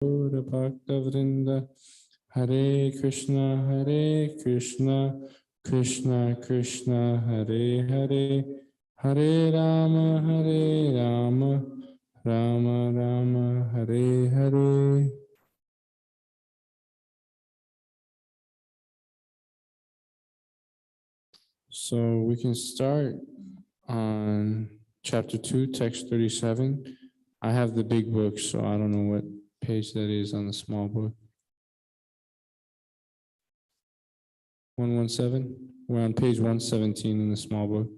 Gaura Bhakta Vrinda, Hare Krishna, Krishna Krishna, Hare Hare, Hare Rama, Rama Rama, Hare Hare. So we can start on chapter 2, text 37. I have the big book, so I don't know what page that is on the small book. 117? We're on page 117 in the small book.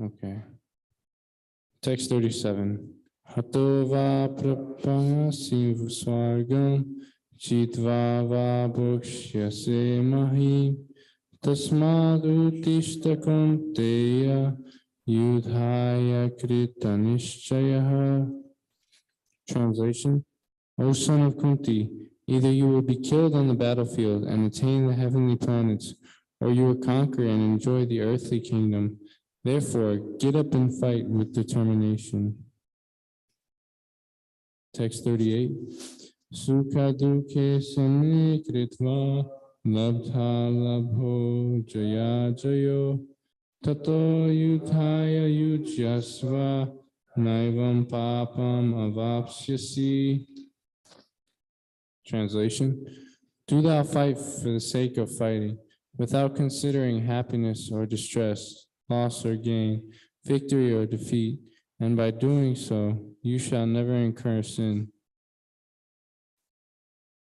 Okay. Text 37. Hato va prapasi swargam chitva va bhukshyase mahi tasmad utishta kunteya yudhaya krita nishchayaha. Translation: O son of Kunti, either you will be killed on the battlefield and attain the heavenly planets, or you will conquer and enjoy the earthly kingdom. Therefore, get up and fight with determination. Text 38. Sukha dukkhe samye kritva labdha labho jaya jayo tato yudhaya yujyasva naivam papam avapsyasi. Translation: do thou fight for the sake of fighting, without considering happiness or distress, loss or gain, victory or defeat, and by doing so, you shall never incur sin.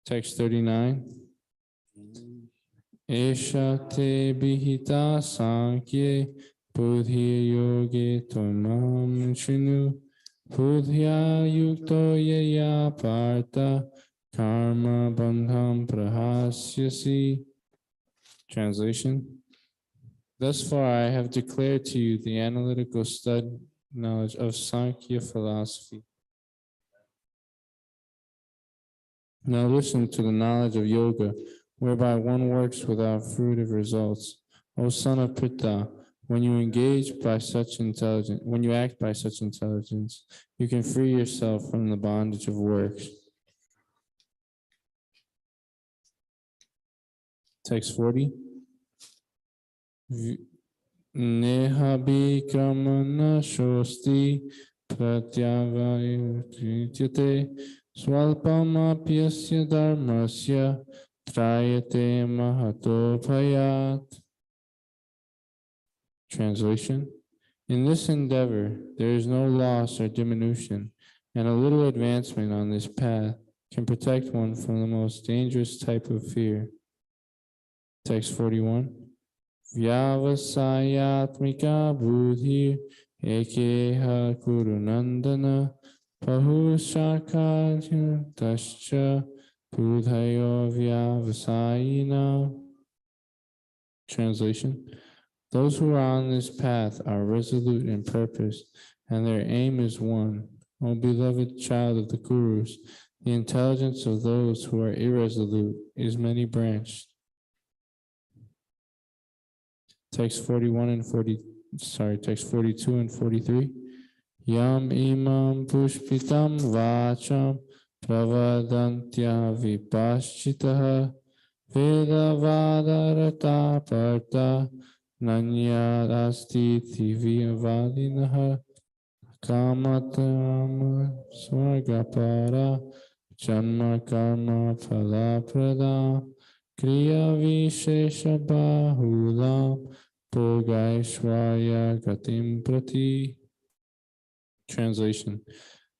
Text 39. Esha te bihita sankye buddhi yoge tomam shinu buddhya yukto yaya parta karma bandham prahasyasi. Translation: thus far I have declared to you the analytical knowledge of Sankhya philosophy. Now listen to the knowledge of yoga, whereby one works without fruitive results. O son of Pritha, when you act by such intelligence, you can free yourself from the bondage of works. Text 40. Neha bikramana shosti pratyavayutyate swalpam apyasya dharmasya trayate mahato bhayat. Translation: in this endeavor, there is no loss or diminution, and a little advancement on this path can protect one from the most dangerous type of fear. Text 41. Vyavasayatmika buddhi ekeha kurunandana pahushakajya tascha buddhayo vyavasayina. Translation: those who are on this path are resolute in purpose, and their aim is one. O beloved child of the Gurus, the intelligence of those who are irresolute is many-branched. Text 42 and 43. Yam imam pushpitam vacham pravadantya vipaschitaha vedavadarata parta nanyadasti tivivadinaha kamatam swargapara janma karma phalaprada kriya vishesha bahulam Bhogaishvaya gatim prati. Translation: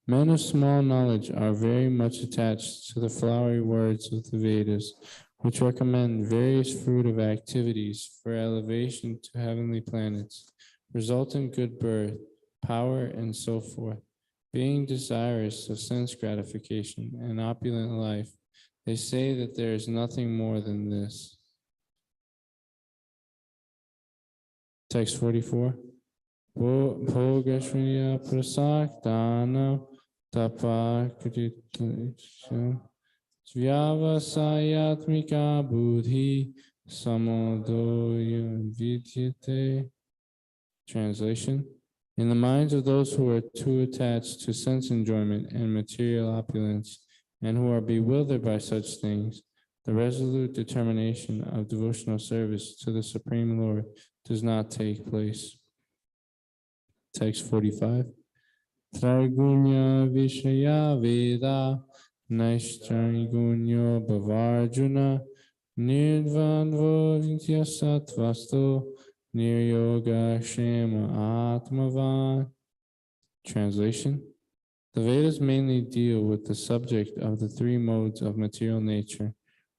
men of small knowledge are very much attached to the flowery words of the Vedas, which recommend various fruitive activities for elevation to heavenly planets, resultant good birth, power, and so forth. Being desirous of sense gratification and opulent life, they say that there is nothing more than this. Text 44. Bhogashriya prasaktana tapakritasya vyavasayatmika buddhi samodoya vidyate. Translation: in the minds of those who are too attached to sense enjoyment and material opulence, and who are bewildered by such things, the resolute determination of devotional service to the Supreme Lord does not take place. Text 45. Traigunya Vishaya Veda Naishtragunyo Bhavarjuna Nirvandvo Vidyasatvasto Niryoga Shema Atmavan. Translation: the Vedas mainly deal with the subject of the three modes of material nature.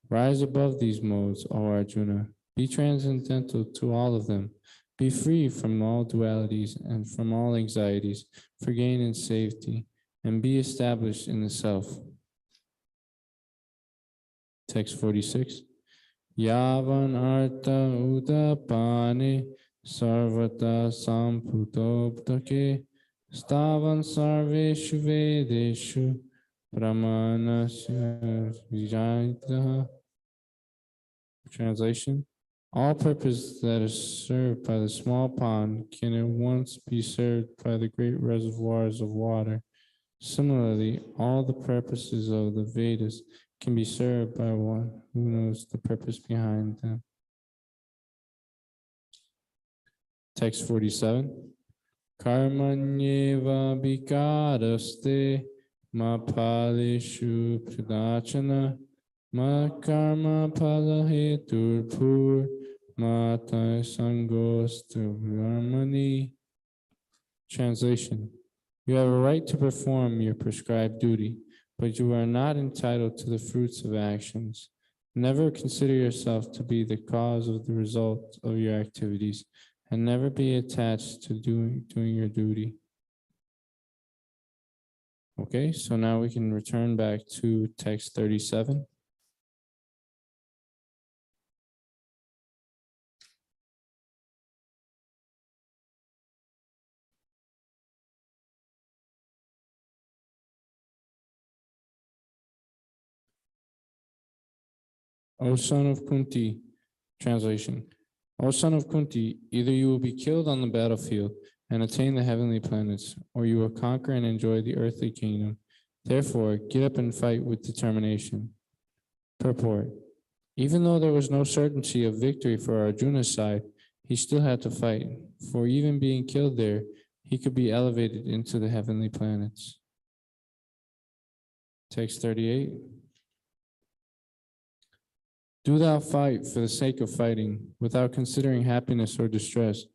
Rise above these modes, O Arjuna. Be transcendental to all of them. Be free from all dualities and from all anxieties for gain and safety, and be established in the self. Text 46. Yavan arta udapane sarvata samputoptake stavan sarveshu vedeshu pramanasya vijayitaha. Translation: all purpose that is served by the small pond can at once be served by the great reservoirs of water. Similarly, all the purposes of the Vedas can be served by one who knows the purpose behind them. Text 47. Karmanyeva bhikaraste ma palishu pradachana ma karma palaheturpur mata sangostu brahmani. Translation: you have a right to perform your prescribed duty, but you are not entitled to the fruits of actions. Never consider yourself to be the cause of the result of your activities, and never be attached to doing your duty. Okay, so now we can return back to text 37. O son of Kunti. Translation: O son of Kunti, either you will be killed on the battlefield and attain the heavenly planets, or you will conquer and enjoy the earthly kingdom. Therefore, get up and fight with determination. Purport: even though there was no certainty of victory for Arjuna's side, he still had to fight, for even being killed there, he could be elevated into the heavenly planets. Text 38. Do thou fight for the sake of fighting, without considering happiness or distress,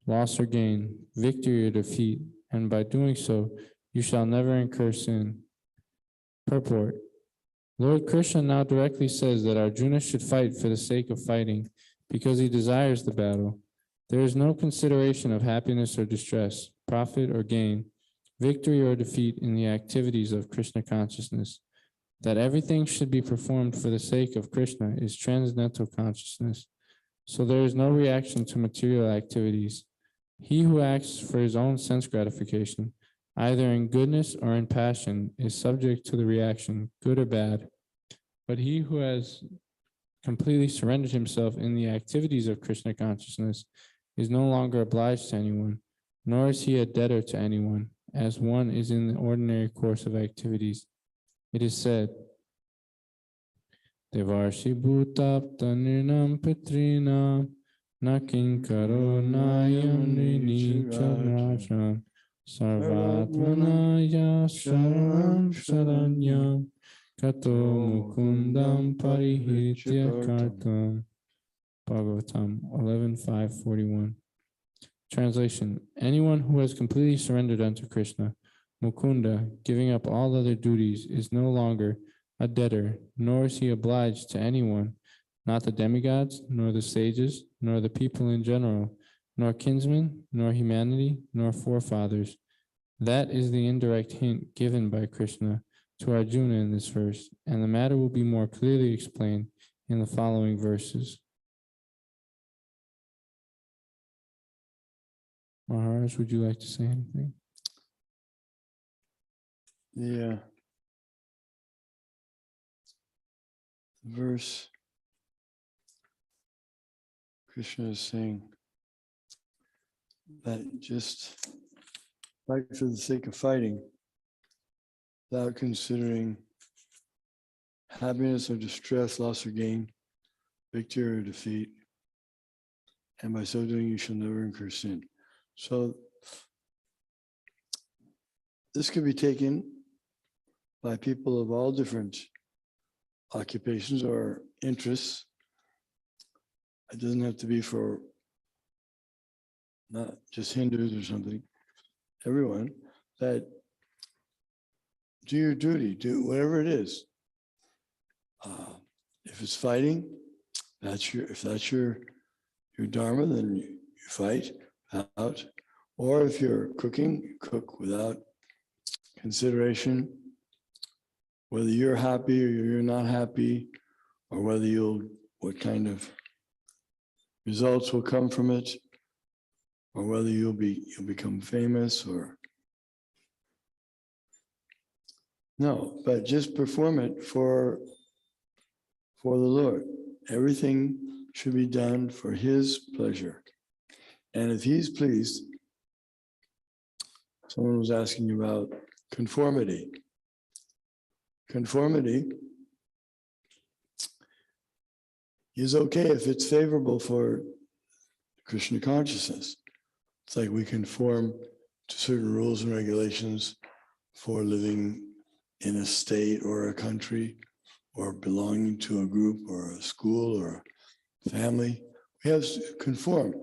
loss or gain, victory or defeat, and by doing so, you shall never incur sin. Purport: Lord Krishna now directly says that Arjuna should fight for the sake of fighting, because he desires the battle. There is no consideration of happiness or distress, profit or gain, victory or defeat in the activities of Krishna consciousness. That everything should be performed for the sake of Krishna is transcendental consciousness. So there is no reaction to material activities. He who acts for his own sense gratification, either in goodness or in passion, is subject to the reaction, good or bad. But he who has completely surrendered himself in the activities of Krishna consciousness is no longer obliged to anyone, nor is he a debtor to anyone, as one is in the ordinary course of activities. It is said, Devarshi bhutapta nirnam pitrinam nakin karo nayam ninicharam sarvatmana yasharam saranyam kato mukundam parihitya kartam. Bhagavatam 11:541. Translation: anyone who has completely surrendered unto Krishna, Mukunda, giving up all other duties, is no longer a debtor, nor is he obliged to anyone, not the demigods, nor the sages, nor the people in general, nor kinsmen, nor humanity, nor forefathers. That is the indirect hint given by Krishna to Arjuna in this verse, and the matter will be more clearly explained in the following verses. Maharaj, would you like to say anything? Yeah. Verse Krishna is saying, that just fight for the sake of fighting without considering happiness or distress, loss or gain, victory or defeat. And by so doing, you shall never incur sin. So this could be taken by people of all different occupations or interests. It doesn't have to be for not just Hindus or something. Everyone, that do your duty, do whatever it is. If it's fighting, if that's your dharma, then you fight out. Or if you're cooking, you cook without consideration, whether you're happy or you're not happy, or what kind of results will come from it, or whether you'll become famous or no, but just perform it for the Lord. Everything should be done for His pleasure. And if He's pleased, someone was asking about conformity. Conformity is okay if it's favorable for Krishna consciousness. It's like we conform to certain rules and regulations for living in a state or a country or belonging to a group or a school or a family. We have to conform.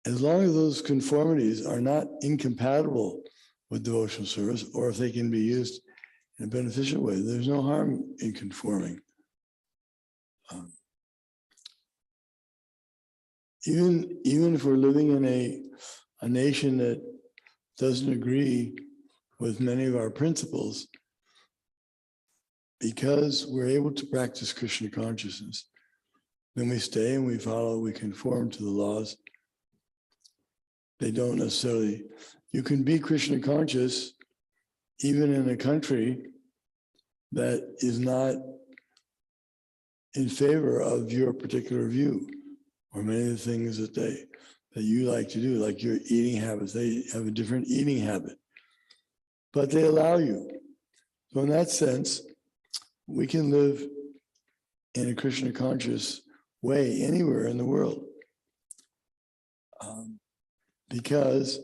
As long as those conformities are not incompatible with devotional service, or if they can be used in a beneficial way, there's no harm in conforming. Even if we're living in a nation that doesn't agree with many of our principles, because we're able to practice Krishna consciousness, then we stay and we follow, we conform to the laws. They don't necessarily, you can be Krishna conscious even in a country that is not in favor of your particular view, or many of the things that you like to do, like your eating habits. They have a different eating habit, but they allow you. So in that sense, we can live in a Krishna conscious way anywhere in the world, because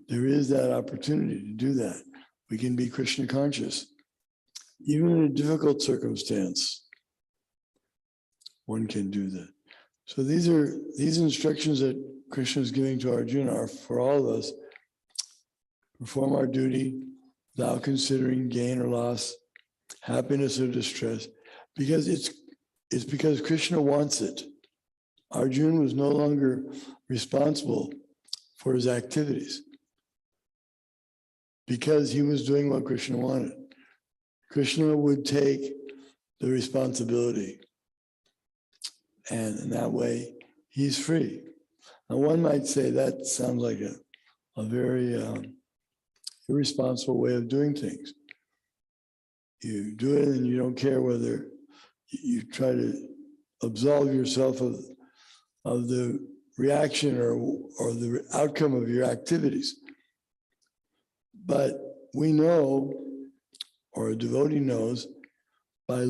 there is that opportunity to do that. We can be Krishna conscious, even in a difficult circumstance. One can do that. So these instructions that Krishna is giving to Arjuna are for all of us. Perform our duty without considering gain or loss, happiness or distress, because it's because Krishna wants it. Arjuna was no longer responsible for his activities because he was doing what Krishna wanted. Krishna would take the responsibility, and in that way, he's free. Now, one might say that sounds like a very irresponsible way of doing things. You do it and you don't care whether you try to absolve yourself of the reaction or the outcome of your activities. But we know, or a devotee knows, by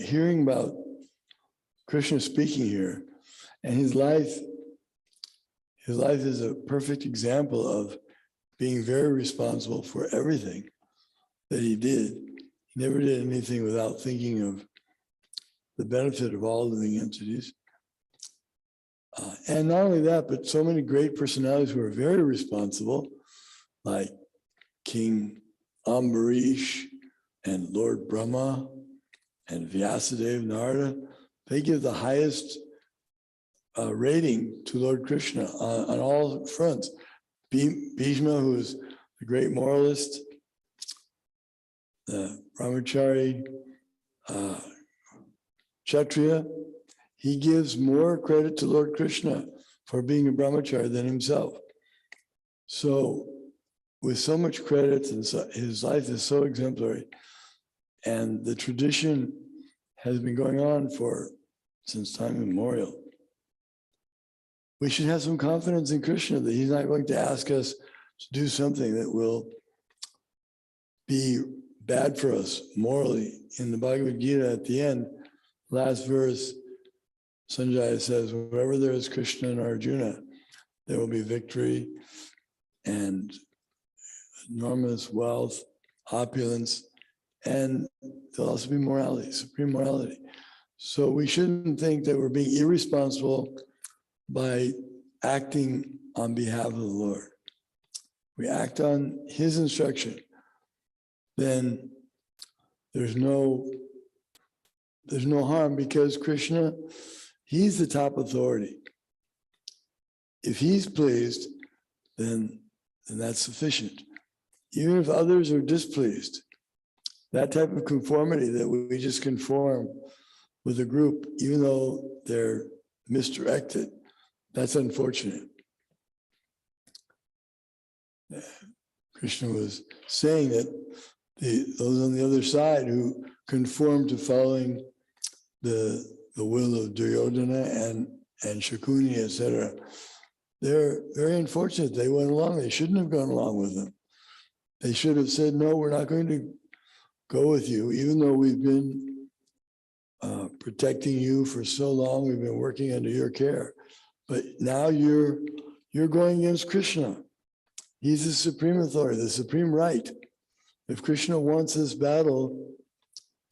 hearing about Krishna speaking here, and his life is a perfect example of being very responsible for everything that he did. He never did anything without thinking of the benefit of all living entities. And not only that, but so many great personalities who are very responsible, like King Ambarish and Lord Brahma and Vyasadeva Narada. They give the highest rating to Lord Krishna on all fronts. Bhishma, who is the great moralist, the brahmachari, Kshatriya, he gives more credit to Lord Krishna for being a brahmachari than himself. So with so much credit, and his life is so exemplary, and the tradition has been going on since time immemorial. we should have some confidence in Krishna that he's not going to ask us to do something that will be bad for us morally. In the Bhagavad Gita at the end, last verse, Sanjaya says, wherever there is Krishna and Arjuna, there will be victory and enormous wealth, opulence, and there'll also be morality, supreme morality. So we shouldn't think that we're being irresponsible by acting on behalf of the Lord. We act on his instruction, then there's no harm, because Krishna, he's the top authority. If he's pleased, then that's sufficient. Even if others are displeased, that type of conformity that we just conform with a group, even though they're misdirected, that's unfortunate. Krishna was saying that those on the other side who conform to following the will of Duryodhana and Shakuni, etc., they're very unfortunate. They went along. They shouldn't have gone along with them. They should have said, no, we're not going to go with you, even though we've been protecting you for so long. We've been working under your care. But now you're going against Krishna. He's the supreme authority, the supreme right. If Krishna wants this battle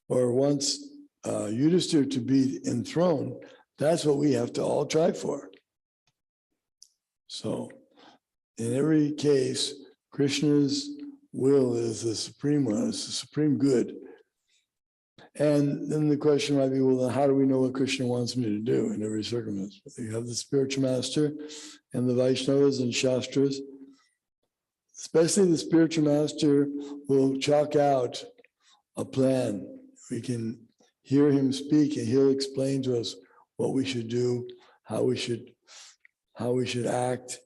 or wants Yudhisthira to be enthroned, that's what we have to all try for. So in every case, Krishna's will is the supreme one, it's the supreme good. And then the question might be, well, then how do we know what Krishna wants me to do in every circumstance? You have the spiritual master and the Vaishnavas and Shastras. Especially the spiritual master will chalk out a plan. We can hear him speak and he'll explain to us what we should do, how we should act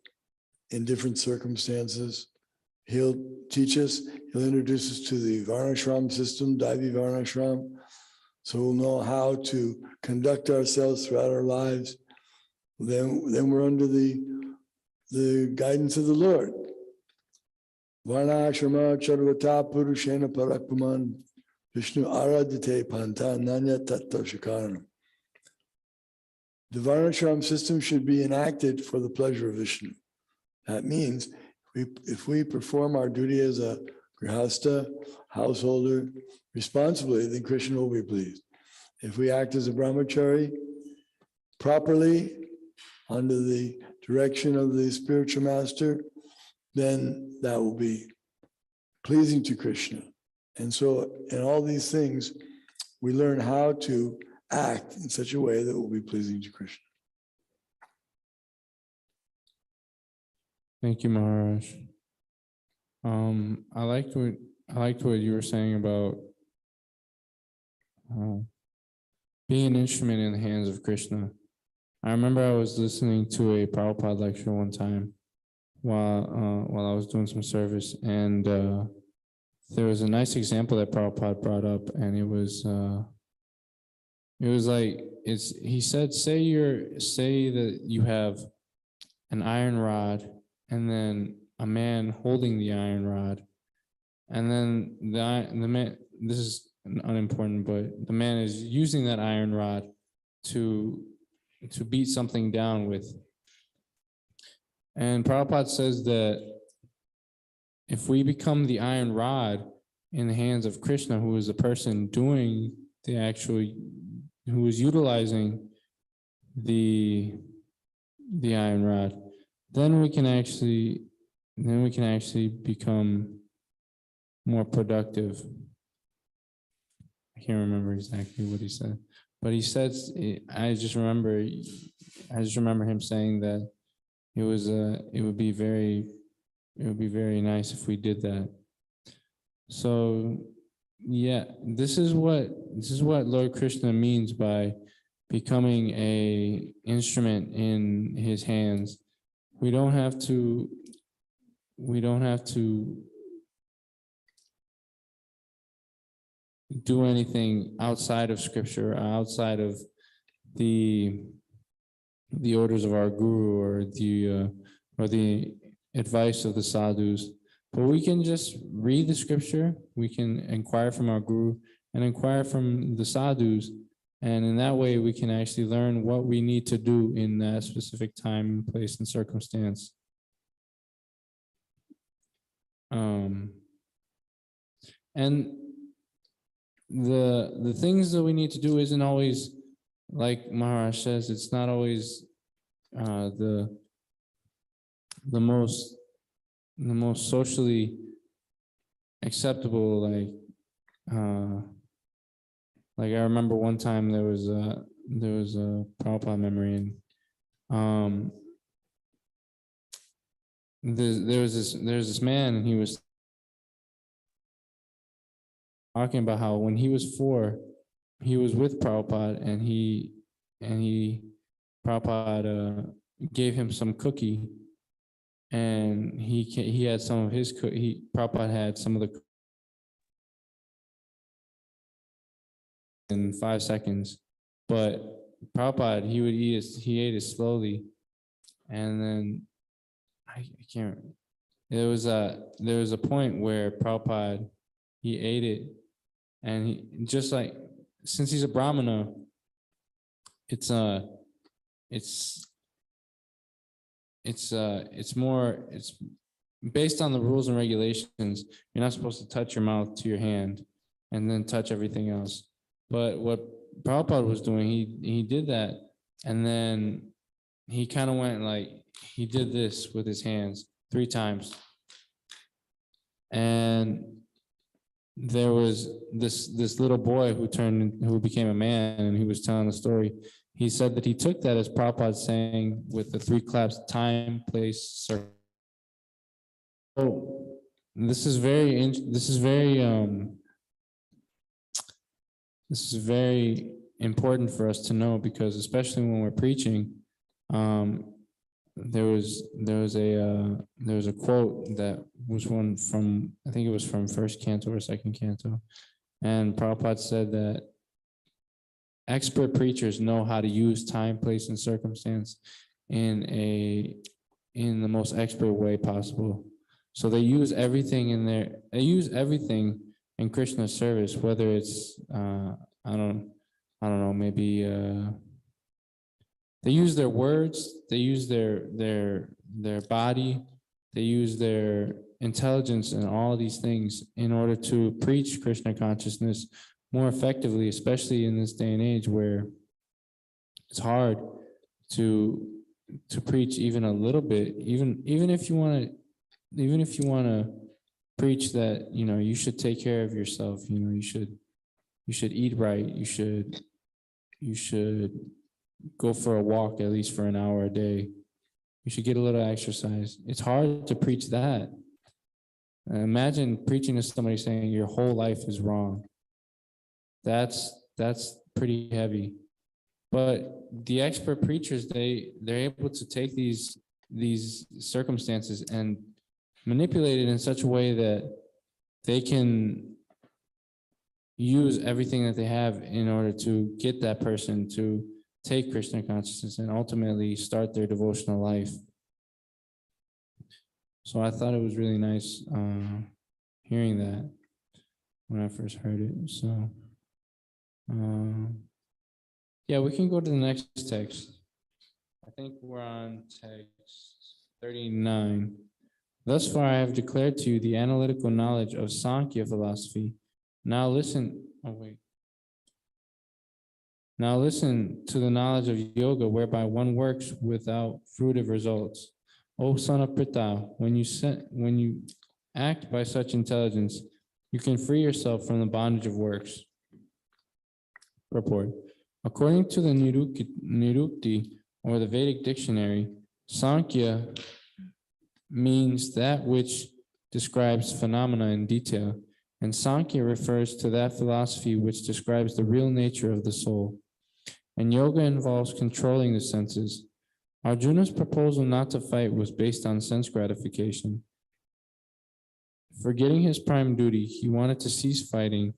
in different circumstances. He'll teach us, he'll introduce us to the Varnashram system, Daivi Varnashram, so we'll know how to conduct ourselves throughout our lives. Then we're under the guidance of the Lord. Varnashrama Charvata Purushena Parakpuman Vishnu Aradite Panta Nanya Tatta Shakaranam. The Varnashram system should be enacted for the pleasure of Vishnu. That means if we perform our duty as a grihasta, householder, responsibly, then Krishna will be pleased. If we act as a brahmachari properly, under the direction of the spiritual master, then that will be pleasing to Krishna. And so in all these things, we learn how to act in such a way that will be pleasing to Krishna. Thank you, Maharaj. I liked what you were saying about being an instrument in the hands of Krishna. I remember I was listening to a Prabhupada lecture one time while I was doing some service, and there was a nice example that Prabhupada brought up, and it was like he said, say that you have an iron rod and then a man holding the iron rod, and then the man, this is unimportant, but the man is using that iron rod to beat something down with. And Prabhupada says that if we become the iron rod in the hands of Krishna, who is the person doing who is utilizing the iron rod, then we can actually become more productive. I can't remember exactly what he said, but he says, I just remember him saying that it would be very nice if we did that. So yeah, this is what Lord Krishna means by becoming an instrument in his hands. We don't have to do anything outside of scripture, outside of the the orders of our guru or the advice of the sadhus. But we can just read the scripture, we can inquire from our guru and inquire from the sadhus, and in that way we can actually learn what we need to do in that specific time, place, and circumstance. And the things that we need to do isn't always, like Maharaj says, it's not always the most socially acceptable. Like I remember one time there was a Prabhupada memory, and there's this man, and he was talking about how when he was 4, he was with Prabhupada, and Prabhupada gave him some cookie, and he had some of his Prabhupada had some of the in 5 seconds, but Prabhupada, he ate it slowly, and then I can't. There was a point where Prabhupada, he ate it, and he just like, since he's a Brahmana, it's based on the rules and regulations. You're not supposed to touch your mouth to your hand and then touch everything else. But what Prabhupada was doing, he did that, and then he kind of went like, he did this with his hands 3 times. And there was this little boy who became a man, and he was telling the story. He said that he took that as Prabhupada saying with the 3 claps, time, place, circle. So this is very important for us to know, because especially when we're preaching, there was a quote that was one from, I think it was from 1st canto or 2nd canto, and Prabhupada said that expert preachers know how to use time, place, and circumstance in the most expert way possible. So they use everything in Krishna's service, whether it's I don't know, maybe they use their words, they use their body, they use their intelligence, and all of these things in order to preach Krishna consciousness more effectively, especially in this day and age where it's hard to preach even a little bit, even if you want to preach that, you should take care of yourself, you should eat right, you should go for a walk at least for an hour a day, you should get a little exercise. It's hard to preach that. Imagine preaching to somebody saying your whole life is wrong. That's pretty heavy. But the expert preachers, they're able to take these circumstances and manipulate it in such a way that they can use everything that they have in order to get that person to take Krishna consciousness and ultimately start their devotional life. So I thought it was really nice hearing that when I first heard it. So yeah, we can go to the next text. I think we're on text 39. Thus far, I have declared to you the analytical knowledge of Sankhya philosophy. Now listen to the knowledge of yoga, whereby one works without fruitive results. O son of Pritha, when you act by such intelligence, you can free yourself from the bondage of works. Purport. According to the Nirukti, or the Vedic dictionary, Sankhya means that which describes phenomena in detail, and Sankhya refers to that philosophy which describes the real nature of the soul. And yoga involves controlling the senses. Arjuna's proposal not to fight was based on sense gratification. Forgetting his prime duty, he wanted to cease fighting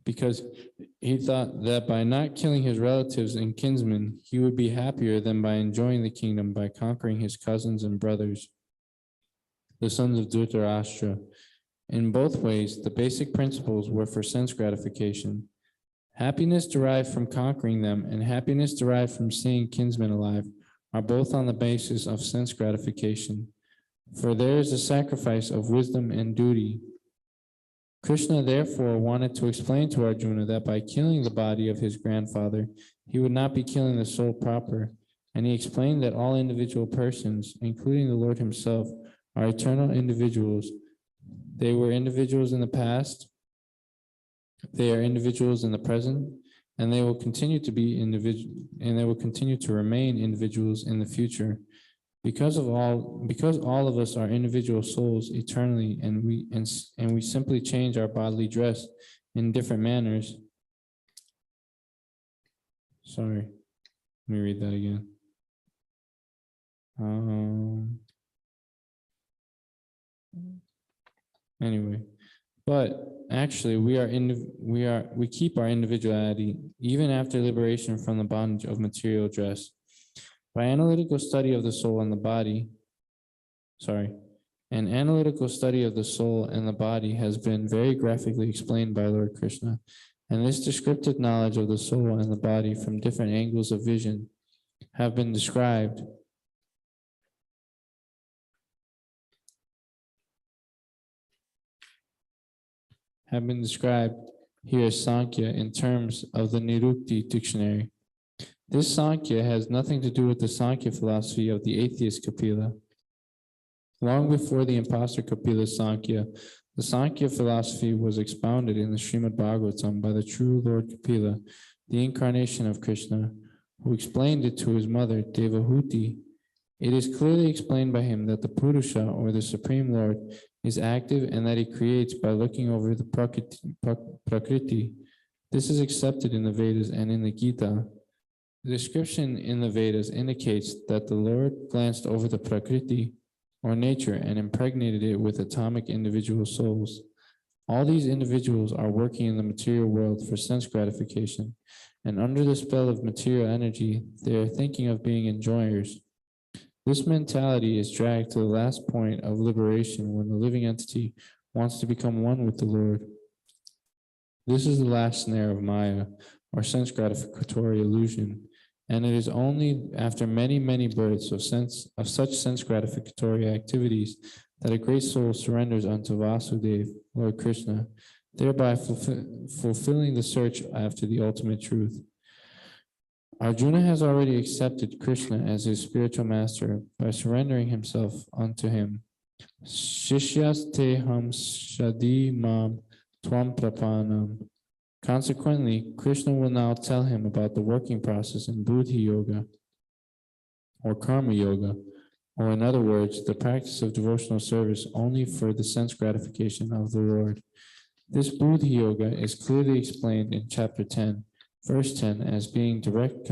because he thought that by not killing his relatives and kinsmen, he would be happier than by enjoying the kingdom by conquering his cousins and brothers, the sons of Dhritarashtra. In both ways, the basic principles were for sense gratification. Happiness derived from conquering them and happiness derived from seeing kinsmen alive are both on the basis of sense gratification. For there is a sacrifice of wisdom and duty. Krishna therefore wanted to explain to Arjuna that by killing the body of his grandfather, he would not be killing the soul proper, and he explained that all individual persons, including the Lord himself, are eternal individuals. They were individuals in the past, they are individuals in the present, and they will continue to be remain individuals in the future. Because all of us are individual souls eternally, and we simply change our bodily dress in different manners. Sorry, let me read that again. Anyway, but actually we keep our individuality even after liberation from the bondage of material dress. By analytical study of the soul and the body, an analytical study of the soul and the body has been very graphically explained by Lord Krishna, and this descriptive knowledge of the soul and the body from different angles of vision have been described. Here as Sankhya in terms of the Nirukti dictionary. This Sankhya has nothing to do with the Sankhya philosophy of the atheist Kapila. Long before the impostor Kapila's Sankhya, the Sankhya philosophy was expounded in the Srimad Bhagavatam by the true Lord Kapila, the incarnation of Krishna, who explained it to his mother Devahuti. It is clearly explained by him that the Purusha, or the Supreme Lord, is active and that he creates by looking over the Prakriti. This is accepted in the Vedas and in the Gita. The description in the Vedas indicates that the Lord glanced over the Prakriti, or nature, and impregnated it with atomic individual souls. All these individuals are working in the material world for sense gratification, and under the spell of material energy, they are thinking of being enjoyers. This mentality is dragged to the last point of liberation when the living entity wants to become one with the Lord. This is the last snare of Maya, or sense gratificatory illusion, and it is only after many, many births of such sense gratificatory activities that a great soul surrenders unto Vasudeva, Lord Krishna, thereby fulfilling the search after the ultimate truth. Arjuna has already accepted Krishna as his spiritual master by surrendering himself unto him. Shishyas teham shadi mam tvam prapanam. Consequently, Krishna will now tell him about the working process in Buddhi Yoga, or Karma Yoga, or in other words, the practice of devotional service only for the sense gratification of the Lord. This Buddhi Yoga is clearly explained in chapter 10, verse 10, as being direct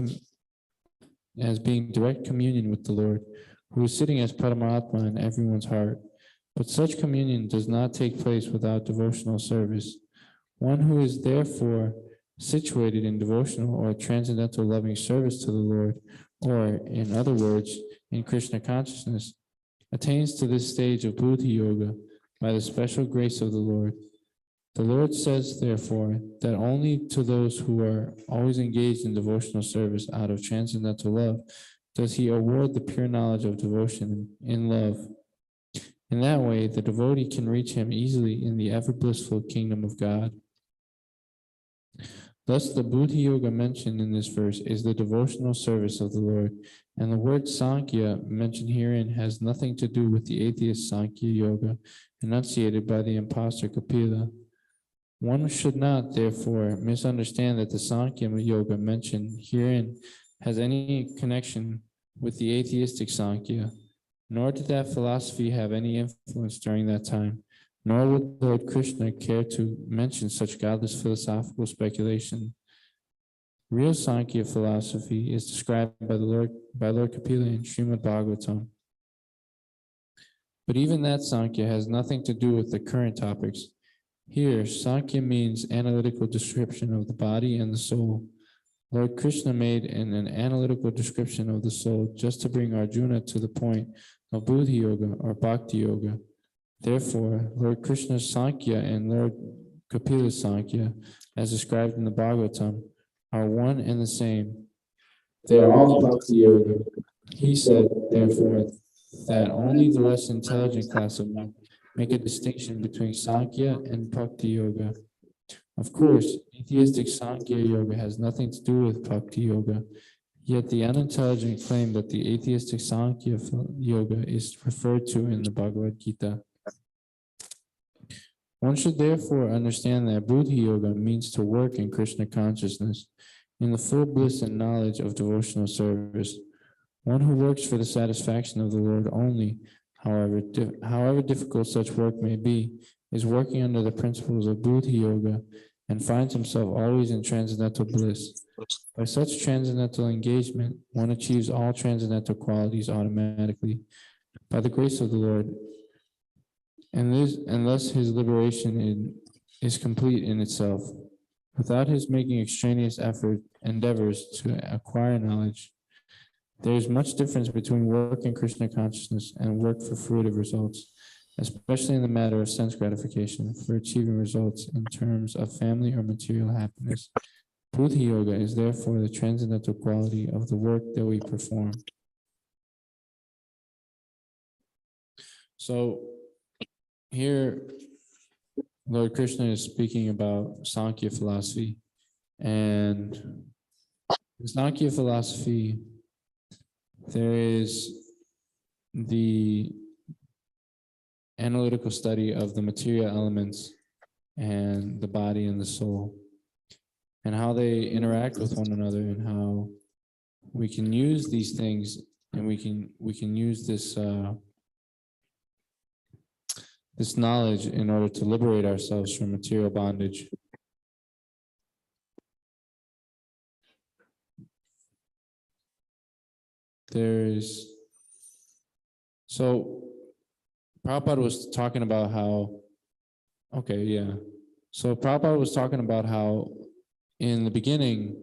communion with the Lord, who is sitting as Paramatma in everyone's heart. But such communion does not take place without devotional service. One who is therefore situated in devotional or transcendental loving service to the Lord, or in other words, in Krishna consciousness, attains to this stage of Buddhi Yoga by the special grace of the Lord. The Lord says, therefore, that only to those who are always engaged in devotional service out of transcendental love does he award the pure knowledge of devotion in love. In that way, the devotee can reach him easily in the ever blissful kingdom of God. Thus, the Buddhi Yoga mentioned in this verse is the devotional service of the Lord, and the word Sankhya mentioned herein has nothing to do with the atheist Sankhya Yoga enunciated by the impostor Kapila. One should not, therefore, misunderstand that the Sankhya Yoga mentioned herein has any connection with the atheistic Sankhya, nor did that philosophy have any influence during that time. Nor would Lord Krishna care to mention such godless philosophical speculation. Real Sankhya philosophy is described by Lord Kapila in Srimad Bhagavatam. But even that Sankhya has nothing to do with the current topics. Here, Sankhya means analytical description of the body and the soul. Lord Krishna made an analytical description of the soul just to bring Arjuna to the point of Buddhi Yoga or Bhakti Yoga. Therefore, Lord Krishna's Sankhya and Lord Kapila's Sankhya, as described in the Bhagavatam, are one and the same. They are all Bhakti Yoga. He said, therefore, that only the less intelligent class of men make a distinction between Sankhya and Bhakti Yoga. Of course, atheistic Sankhya Yoga has nothing to do with Bhakti Yoga, yet the unintelligent claim that the atheistic Sankhya Yoga is referred to in the Bhagavad Gita. One should therefore understand that Buddhi Yoga means to work in Krishna consciousness, in the full bliss and knowledge of devotional service. One who works for the satisfaction of the Lord only, however difficult such work may be, is working under the principles of Buddhi Yoga and finds himself always in transcendental bliss. By such transcendental engagement, one achieves all transcendental qualities automatically by the grace of the Lord, and thus his liberation is complete in itself. Without his making extraneous endeavors to acquire knowledge, there is much difference between work in Krishna consciousness and work for fruitive results, especially in the matter of sense gratification, for achieving results in terms of family or material happiness. Buddhi Yoga is therefore the transcendental quality of the work that we perform. So here, Lord Krishna is speaking about Sankhya philosophy, and in Sankhya philosophy, there is the analytical study of the material elements and the body and the soul, and how they interact with one another, and how we can use these things, and we can use this this knowledge in order to liberate ourselves from material bondage. So Prabhupada was talking about how, so Prabhupada was talking about how in the beginning,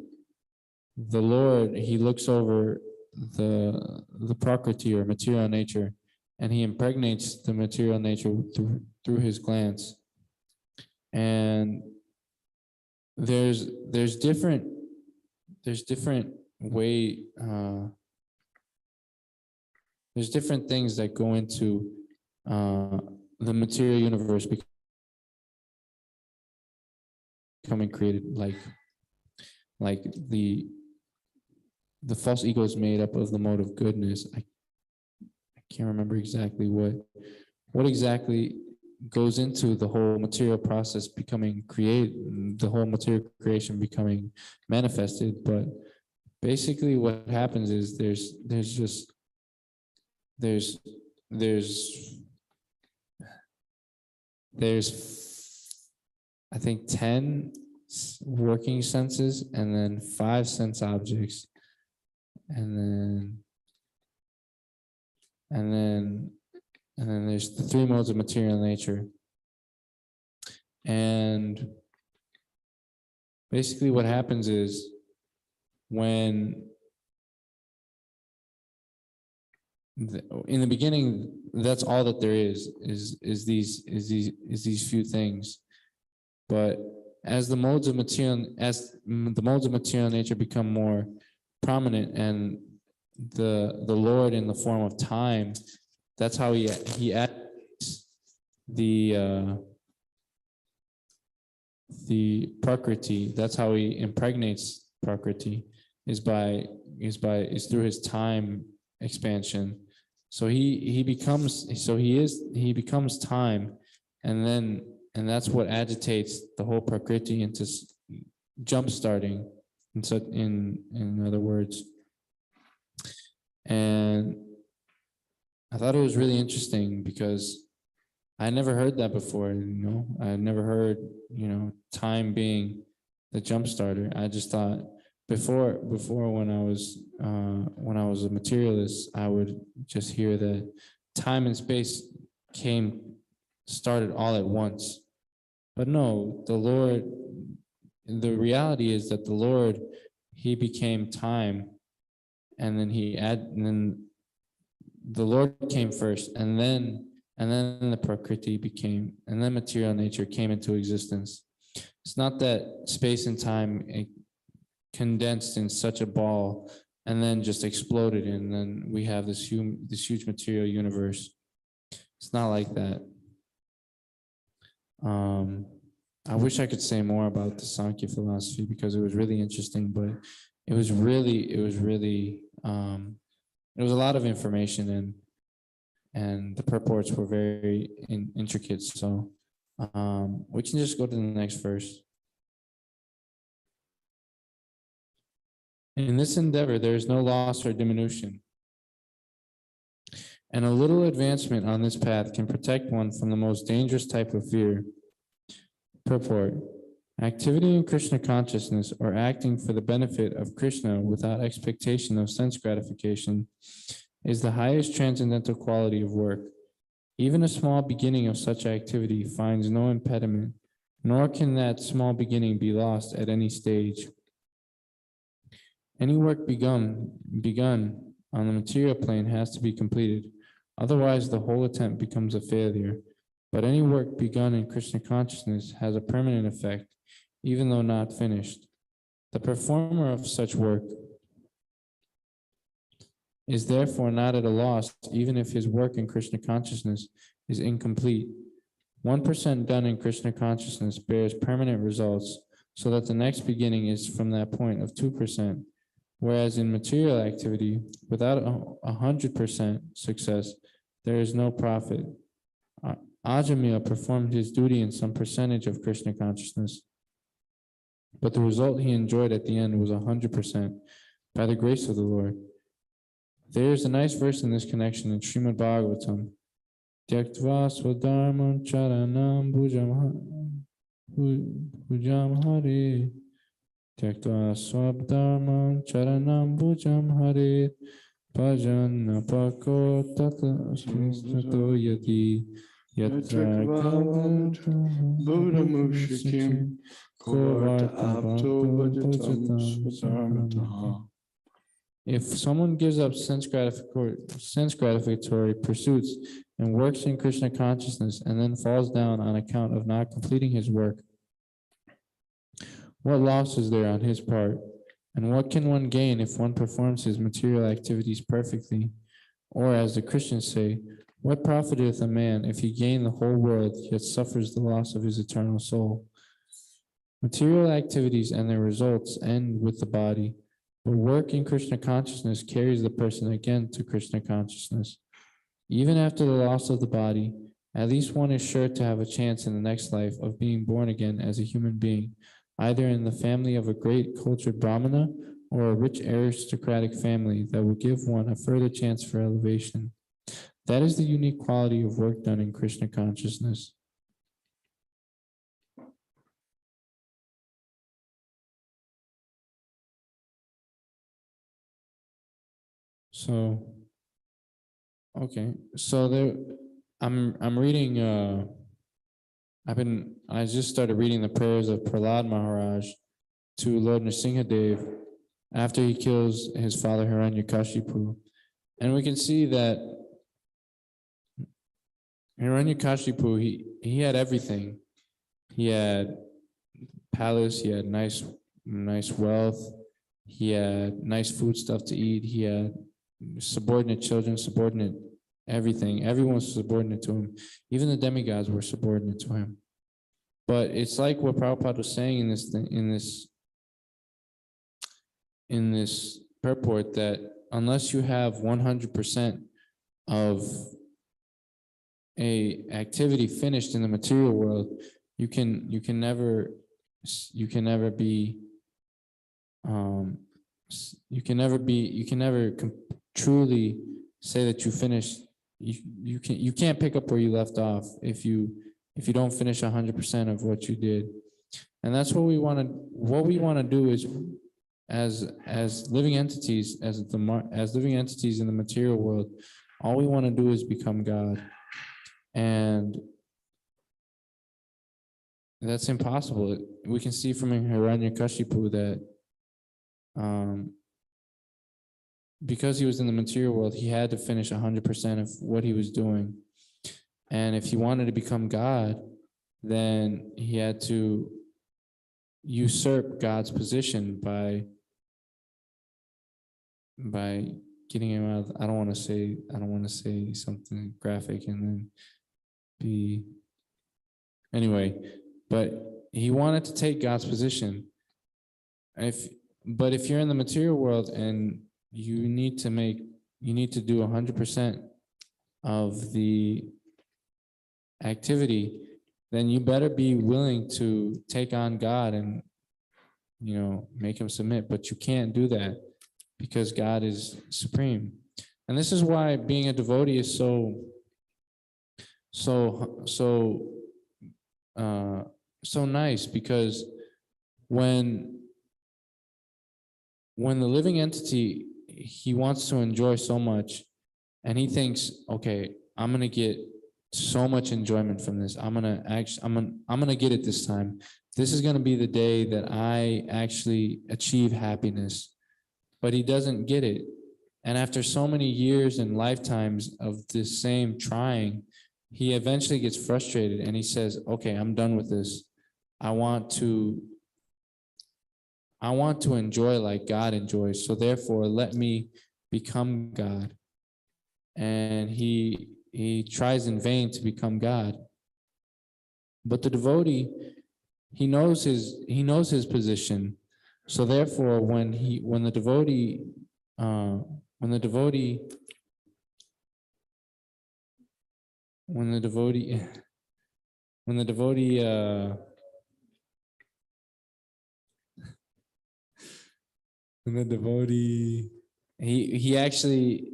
the Lord, he looks over the Prakriti or material nature, and he impregnates the material nature through his glance. And there's different things that go into the material universe becoming created, like the false ego is made up of the mode of goodness. I can't remember exactly what exactly goes into the whole material process becoming created, the whole material creation becoming manifested. But basically what happens is there's I think 10 working senses, and then 5 sense objects, and then there's the 3 modes of material nature. And basically what happens is when in the beginning, that's all that there is these few things. But as the modes of material nature become more prominent, and the Lord in the form of time, that's how he adds the Prakriti. That's how he impregnates Prakriti, is through his time expansion. So he becomes time, and that's what agitates the whole Prakriti into jump starting, in other words. And I thought it was really interesting because I never heard that before. I had never heard time being the jump starter. I just thought before when I was a materialist, I would just hear that time and space started all at once. But no, the reality is that the Lord, he became time, and then the Lord came first, and then the Prakriti became, and then material nature came into existence. It's not that space and time condensed in such a ball and then just exploded, and then we have this huge material universe. It's not like that. I wish I could say more about the Sankhya philosophy because it was really interesting, but it was a lot of information, and the purports were very intricate. So we can just go to the next verse. In this endeavor, there is no loss or diminution, and a little advancement on this path can protect one from the most dangerous type of fear. Purport: activity in Krishna consciousness, or acting for the benefit of Krishna without expectation of sense gratification, is the highest transcendental quality of work. Even a small beginning of such activity finds no impediment, nor can that small beginning be lost at any stage. Any work begun on the material plane has to be completed, otherwise the whole attempt becomes a failure. But any work begun in Krishna consciousness has a permanent effect, even though not finished. The performer of such work is therefore not at a loss, even if his work in Krishna consciousness is incomplete. 1% done in Krishna consciousness bears permanent results, so that the next beginning is from that point of 2%. Whereas in material activity, without 100% success, there is no profit. Ajamil performed his duty in some percentage of Krishna consciousness, but the result he enjoyed at the end was 100% by the grace of the Lord. There is a nice verse in this connection in Srimad Bhagavatam. Tyaktva swadharman charanam bhujam hare. Tyaktva swadharman charanam bhujam hare. Bhajan napako tato yati. Yatra Buddhamushikim Kovarta Apto Bhajatam Swadharmataha. If someone gives up sense gratificatory pursuits and works in Krishna consciousness and then falls down on account of not completing his work, what loss is there on his part? And what can one gain if one performs his material activities perfectly? Or as the Christians say, what profiteth a man if he gain the whole world, yet suffers the loss of his eternal soul? Material activities and their results end with the body, but work in Krishna consciousness carries the person again to Krishna consciousness. Even after the loss of the body, at least one is sure to have a chance in the next life of being born again as a human being, either in the family of a great cultured Brahmana or a rich aristocratic family that will give one a further chance for elevation. That is the unique quality of work done in Krishna consciousness. So, okay. So there, I'm reading. I just started reading the prayers of Prahlad Maharaj to Lord Nrsimhadev after he kills his father Hiranyakashipu, and we can see that Hiranyakashipu, he had everything. He had palace, he had nice wealth, he had nice food stuff to eat, he had subordinate children, subordinate everything. Everyone was subordinate to him. Even the demigods were subordinate to him. But it's like what Prabhupada was saying in this purport, that unless you have 100% of a activity finished in the material world, you can never truly say that you finished. You can't pick up where you left off if you don't finish 100% of what you did. And that's what we want to do is, as living entities, as living entities in the material world, all we want to do is become God. And That's impossible. We can see from Hiranyakashipu that because he was in the material world, he had to finish 100% of what he was doing. And if he wanted to become God, then he had to usurp God's position by getting him out. I don't want to say something graphic and then be anyway, but he wanted to take God's position. But if you're in the material world and you need to do 100% of the activity, then you better be willing to take on God and, make him submit. But you can't do that because God is supreme. And this is why being a devotee is so nice, because when the living entity, he wants to enjoy so much and he thinks, okay, I'm going to get so much enjoyment from this. I'm going to get it this time. This is going to be the day that I actually achieve happiness. But he doesn't get it. And after so many years and lifetimes of this same trying, he eventually gets frustrated and he says, okay, I'm done with this. I want to enjoy like God enjoys. So therefore, let me become God. And he tries in vain to become God. But the devotee, he knows his position. So therefore, when the devotee he actually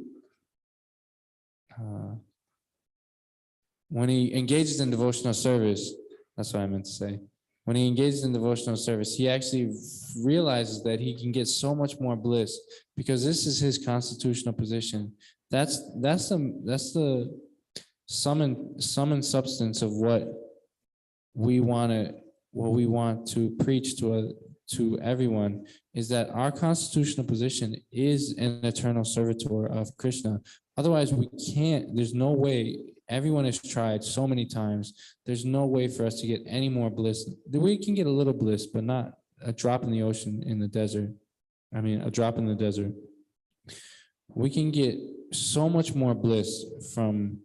when he engages in devotional service, that's what I meant to say. When he engages in devotional service, he actually realizes that he can get so much more bliss because this is his constitutional position. That's the sum and substance of what we want to preach to everyone, is that our constitutional position is an eternal servitor of Krishna. Otherwise, we can't. There's no way. Everyone has tried so many times. There's no way for us to get any more bliss. We can get a little bliss, but not a drop in the ocean in the desert. I mean, a drop in the desert. We can get so much more bliss from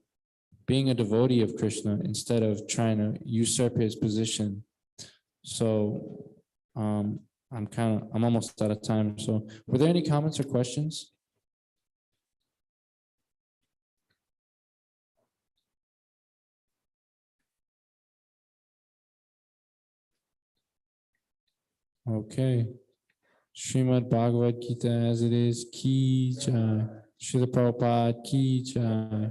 being a devotee of Krishna instead of trying to usurp his position. So I'm almost out of time. So were there any comments or questions? Okay. Srimad Bhagavad Gita as it is, ki jai. Srila Prabhupada ki jai.